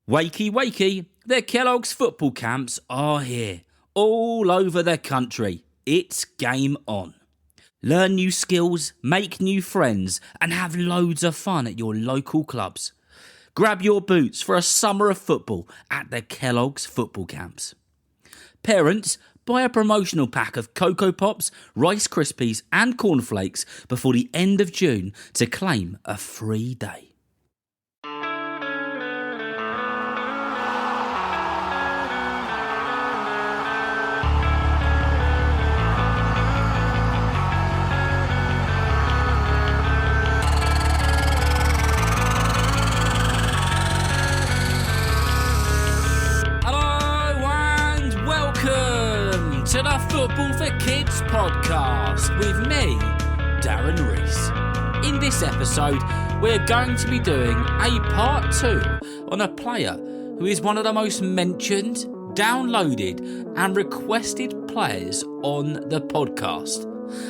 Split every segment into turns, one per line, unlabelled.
Wakey, wakey, the Kellogg's football camps are here, all over the country. It's game on. Learn new skills, make new friends, and have loads of fun at your local clubs. Grab your boots for a summer of football at the Kellogg's football camps. Parents, buy a promotional pack of Cocoa Pops, Rice Krispies and cornflakes before the end of June to claim a free day. To the Football for Kids podcast with me, Darren Rees. In this episode, we're going to be doing a part 2 on a player who is one of the most mentioned, downloaded and requested players on the podcast.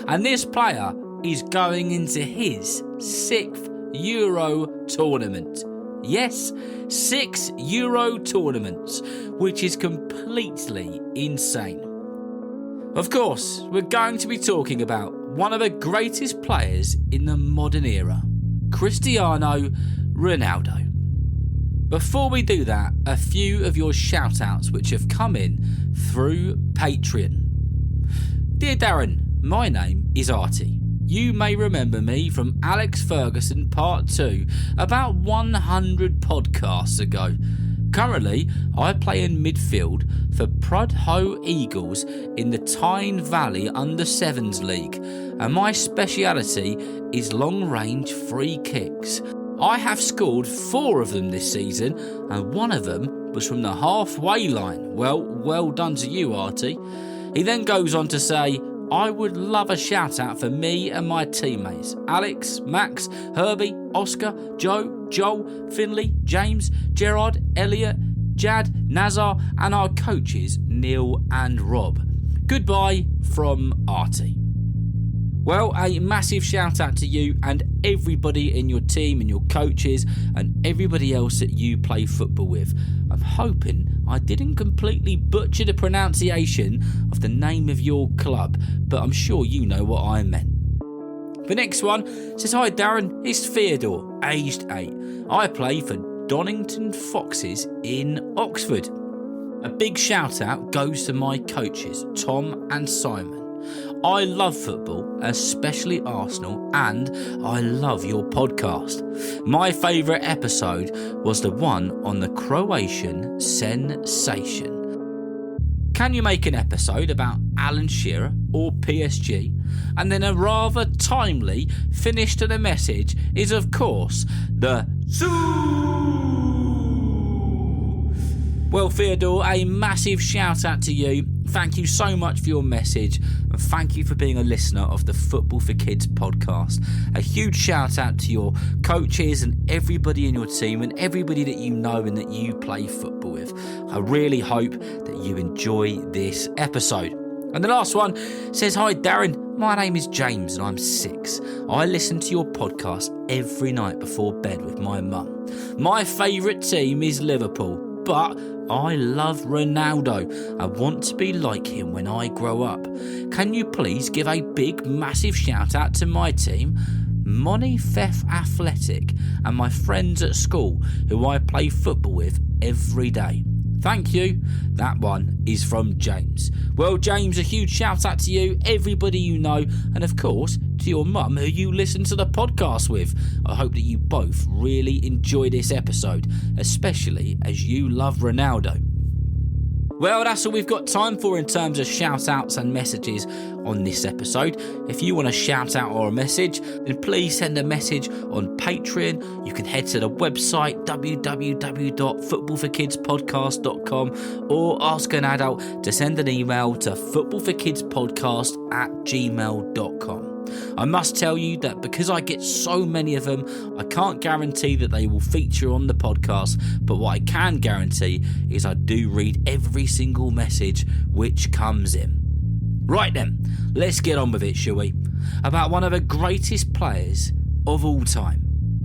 And this player is going into his 6th Euro tournament. Yes, 6 Euro tournaments, which is completely insane. Of course, we're going to be talking about one of the greatest players in the modern era, Cristiano Ronaldo. Before we do that, a few of your shout-outs which have come in through Patreon. Dear Darren, my name is Artie. You may remember me from Alex Ferguson Part 2 about 100 podcasts ago. Currently, I play in midfield for Prudhoe Eagles in the Tyne Valley Under-7s League, and my speciality is long-range free kicks. I have scored 4 of them this season, and one of them was from the halfway line. Well done to you, Artie. He then goes on to say, I would love a shout out for me and my teammates, Alex, Max, Herbie, Oscar, Joe, Joel, Finley, James, Gerard, Elliot, Jad, Nazar and our coaches, Neil and Rob. Goodbye from Artie. Well, a massive shout out to you and everybody in your team and your coaches and everybody else that you play football with. I'm hoping I didn't completely butcher the pronunciation of the name of your club, but I'm sure you know what I meant. The next one says, hi Darren, it's Theodore, aged 8. I play for Donington Foxes in Oxford. A big shout out goes to my coaches, Tom and Simon. I love football, especially Arsenal, and I love your podcast. My favourite episode was the one on the Croatian sensation. Can you make an episode about Alan Shearer or PSG? And then a rather timely finish to the message is, of course, the Zoo! Well, Theodore, a massive shout out to you. Thank you so much for your message and thank you for being a listener of the Football for Kids podcast. A huge shout out to your coaches and everybody in your team and everybody that you know and that you play football with. I really hope that you enjoy this episode. And the last one says, hi Darren, my name is James and I'm 6. I listen to your podcast every night before bed with my mum. My favourite team is Liverpool, but I love Ronaldo. I want to be like him when I grow up. Can you please give a big, massive shout out to my team, Monifef Athletic, and my friends at school who I play football with every day? Thank you. That one is from James. Well, James, a huge shout out to you, everybody you know, and of course to your mum who you listen to the podcast with. I hope that you both really enjoy this episode, especially as you love Ronaldo. Well, that's all we've got time for in terms of shout-outs and messages on this episode. If you want a shout-out or a message, then please send a message on Patreon. You can head to the website www.footballforkidspodcast.com or ask an adult to send an email to footballforkidspodcast@gmail.com. I must tell you that because I get so many of them, I can't guarantee that they will feature on the podcast, but what I can guarantee is I do read every single message which comes in. Right then, let's get on with it, shall we? About one of the greatest players of all time.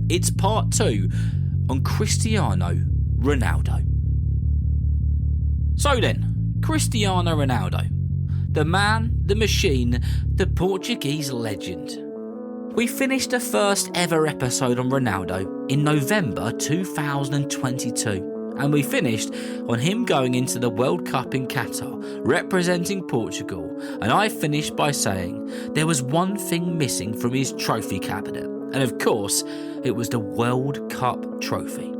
It's part 2 on Cristiano Ronaldo. So then, Cristiano Ronaldo. The man, the machine, the Portuguese legend. We finished the first ever episode on Ronaldo in November 2022. And we finished on him going into the World Cup in Qatar, representing Portugal. And I finished by saying there was one thing missing from his trophy cabinet. And of course, it was the World Cup trophy.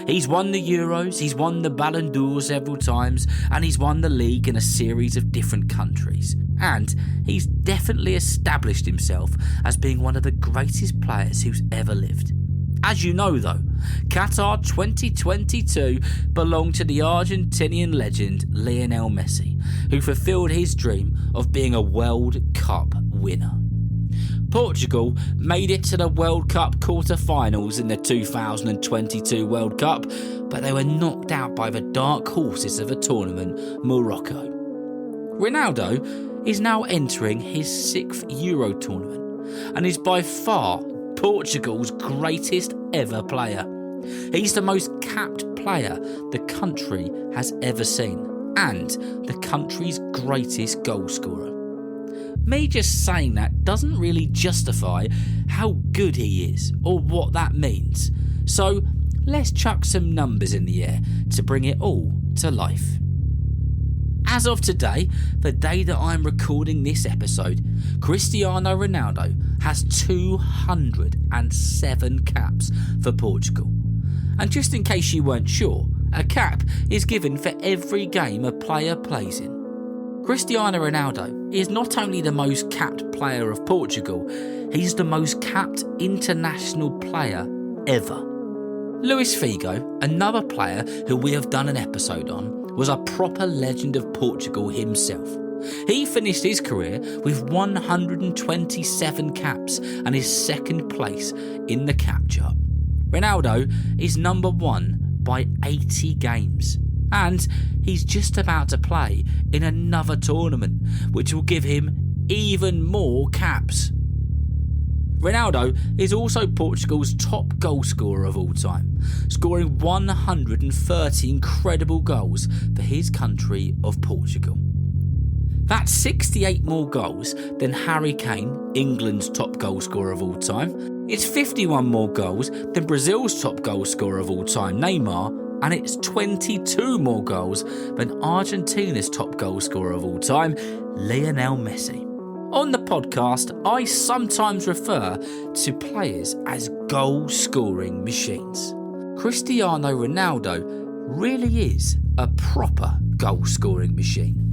He's won the Euros, he's won the Ballon d'Or several times, and he's won the league in a series of different countries. And he's definitely established himself as being one of the greatest players who's ever lived. As you know though, Qatar 2022 belonged to the Argentinian legend Lionel Messi, who fulfilled his dream of being a World Cup winner. Portugal made it to the World Cup quarter-finals in the 2022 World Cup, but they were knocked out by the dark horses of the tournament, Morocco. Ronaldo is now entering his 6th Euro tournament and is by far Portugal's greatest ever player. He's the most capped player the country has ever seen and the country's greatest goal scorer. Me just saying that doesn't really justify how good he is or what that means. So let's chuck some numbers in the air to bring it all to life. As of today, the day that I'm recording this episode, Cristiano Ronaldo has 207 caps for Portugal. And just in case you weren't sure, a cap is given for every game a player plays in. Cristiano Ronaldo is not only the most capped player of Portugal, he's the most capped international player ever. Luis Figo, another player who we have done an episode on, was a proper legend of Portugal himself. He finished his career with 127 caps and is second place in the cap chart. Ronaldo is number 1 by 80 games. And he's just about to play in another tournament, which will give him even more caps. Ronaldo is also Portugal's top goal scorer of all time, scoring 130 incredible goals for his country of Portugal. That's 68 more goals than Harry Kane, England's top goal scorer of all time. It's 51 more goals than Brazil's top goal scorer of all time, Neymar, and it's 22 more goals than Argentina's top goal scorer of all time, Lionel Messi. On the podcast, I sometimes refer to players as goal-scoring machines. Cristiano Ronaldo really is a proper goal-scoring machine.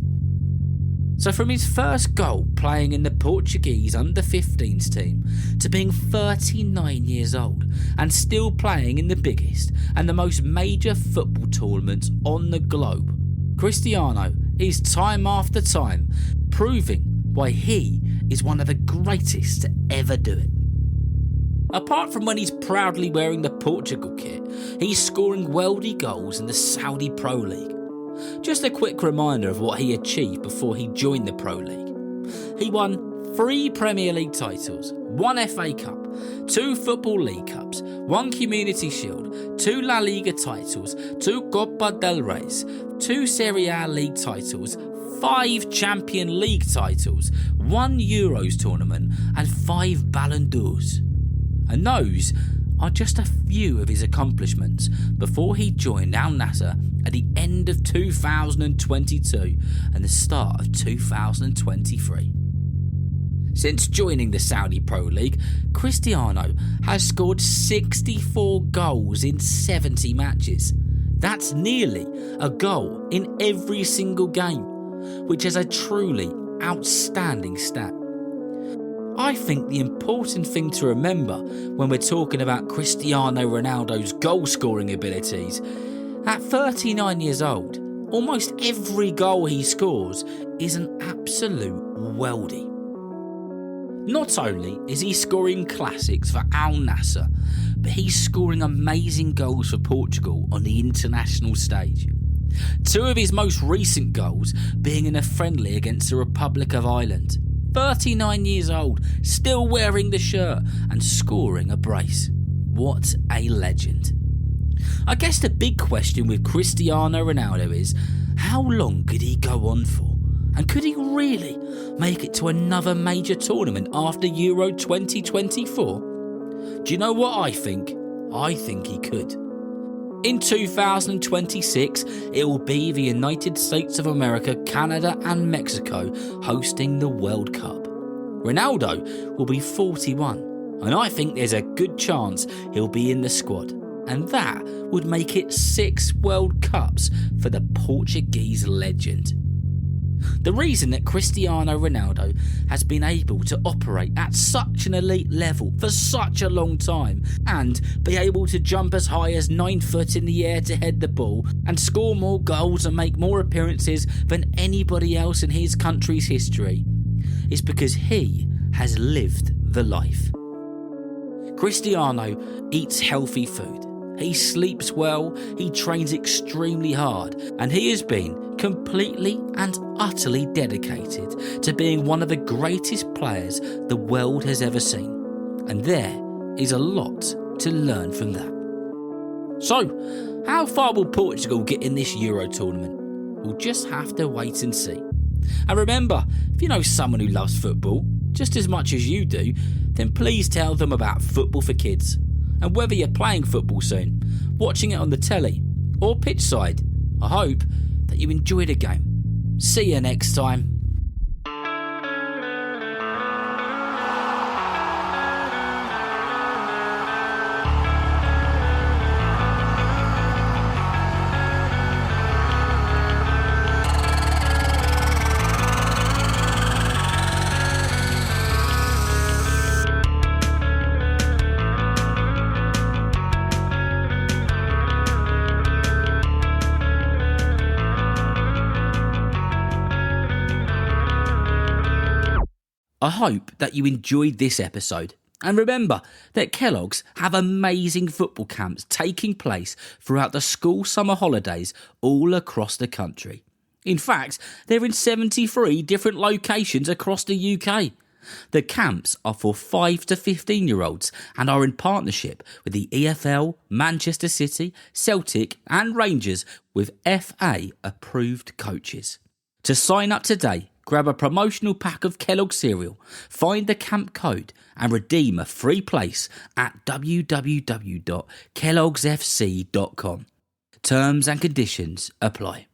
So from his first goal playing in the Portuguese under-15s team to being 39 years old and still playing in the biggest and the most major football tournaments on the globe, Cristiano is time after time proving why he is one of the greatest to ever do it. Apart from when he's proudly wearing the Portugal kit, he's scoring worldy goals in the Saudi Pro League. Just a quick reminder of what he achieved before he joined the Pro League. He won 3 Premier League titles, 1 FA Cup, 2 Football League Cups, 1 Community Shield, 2 La Liga titles, 2 Copa del Reys, 2 Serie A League titles, 5 Champions League titles, 1 Euros tournament and 5 Ballon d'Ors. And those are just a few of his accomplishments before he joined Al Nassr at the end of 2022 and the start of 2023. Since joining the Saudi Pro League, Cristiano has scored 64 goals in 70 matches. That's nearly a goal in every single game, which is a truly outstanding stat. I think the important thing to remember when we're talking about Cristiano Ronaldo's goal-scoring abilities, at 39 years old, almost every goal he scores is an absolute worldie. Not only is he scoring classics for Al Nassr, but he's scoring amazing goals for Portugal on the international stage. 2 of his most recent goals being in a friendly against the Republic of Ireland. 39 years old, still wearing the shirt and scoring a brace. What a legend. I guess the big question with Cristiano Ronaldo is, how long could he go on for? And could he really make it to another major tournament after Euro 2024? Do you know what I think? I think he could. In 2026, it will be the United States of America, Canada and Mexico hosting the World Cup. Ronaldo will be 41, and I think there's a good chance he'll be in the squad. And that would make it 6 World Cups for the Portuguese legend. The reason that Cristiano Ronaldo has been able to operate at such an elite level for such a long time and be able to jump as high as 9 foot in the air to head the ball and score more goals and make more appearances than anybody else in his country's history is because he has lived the life. Cristiano eats healthy food. He sleeps well, he trains extremely hard, and he has been completely and utterly dedicated to being one of the greatest players the world has ever seen. And there is a lot to learn from that. So, how far will Portugal get in this Euro tournament? We'll just have to wait and see. And remember, if you know someone who loves football just as much as you do, then please tell them about Football for Kids. And whether you're playing football soon, watching it on the telly, or pitch side, I hope that you enjoy the game. See you next time. I hope that you enjoyed this episode. And remember that Kellogg's have amazing football camps taking place throughout the school summer holidays all across the country. In fact, they're in 73 different locations across the UK. The camps are for 5 to 15-year-olds and are in partnership with the EFL, Manchester City, Celtic and Rangers with FA approved coaches. To sign up today, grab a promotional pack of Kellogg's cereal, find the camp code and redeem a free place at www.kellogsfc.com. Terms and conditions apply.